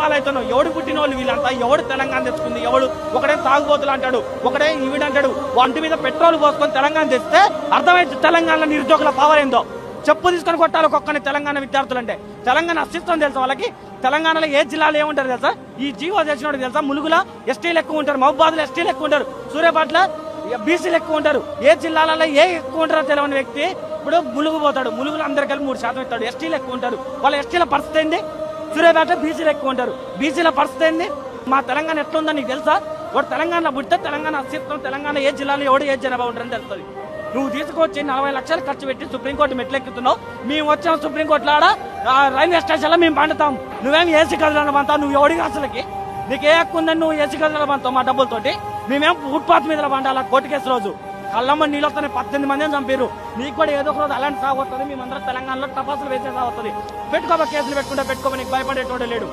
పాలవుతున్నావు. ఎవడు పుట్టిన వాళ్ళు వీళ్ళంతా, ఎవడు తెలంగాణ తెచ్చుకుంది, ఎవడు ఒకడే తాగుబోతులు అంటాడు, ఒకడే ఈవిడంటాడు. ఒంటి మీద పెట్రోల్ పోసుకొని తెలంగాణ తెస్తే అర్థమైంది తెలంగాణలో నిరుద్యోగుల పవర్ ఏందో. చెప్పు తీసుకొని కొట్టాలి ఒక్కొక్కని తెలంగాణ విద్యార్థులు అంటే. తెలంగాణ అస్తిత్వం తెలుసా వాళ్ళకి? తెలంగాణలో ఏ జిల్లాలో ఏముంటారు తెలుసా? ఈ జీవో చేసినోడు తెలుసా? ములుగుల ఎస్టీలు ఎక్కువ ఉంటారు, మహబూబాద్లో ఎస్టీలు ఎక్కువ ఉంటారు, సూర్యాపేటలో బీసీలు ఎక్కువ ఉంటారు. ఏ జిల్లాలలో ఏ ఎక్కువ ఉంటారో తెలియని వ్యక్తి ఇప్పుడు ములుగు పోతాడు, ములుగులు అందరు కలిపి 3% ఇస్తాడు. ఎస్టీలు ఎక్కువ ఉంటారు, వాళ్ళ ఎస్టీల పరిస్థితి ఏంది? సూర్యాపేట బీసీలు ఎక్కువ ఉంటారు, బీసీల పరిస్థితి ఏంది? మా తెలంగాణ ఎట్లుందో నీకు తెలుసా? వాడు తెలంగాణలో పుడితే తెలంగాణ అస్తిత్వం, తెలంగాణ ఏ జిల్లాలో ఎవడు ఏ జనాభా ఉంటారని తెలుస్తుంది. నువ్వు తీసుకొచ్చి 40 లక్షలు ఖర్చు పెట్టి సుప్రీంకోర్టు మెట్లెక్కుతున్నావు. మేము వచ్చాం సుప్రీంకోర్టులో ఆడ రైల్వే స్టేషన్లో మేము పండుతాం, నువ్వేం ఏసీ గదులను పంతావు. నువ్వు ఎవడికి అసలుకి నీకు ఏ హక్కు ఉందని నువ్వు ఏసీ గదులను పంతావు మా డబ్బులతోటి? మేమేం ఫుట్పాత్ మీద పండాలా? కోర్టు కేసు రోజు కళ్ళమ్మ నీళ్ళొస్తానే 18 మందిని చంపారు. నీకు కూడా ఏదో ఒక రోజు అలాంటి సాగు వస్తుంది. మేమందరం తెలంగాణలో టపాసులు వేసే సాగు వస్తుంది. పెట్టుకోబా, కేసులు పెట్టుకుంటే పెట్టుకోమని నీకు భయపడేటోడే లేడు.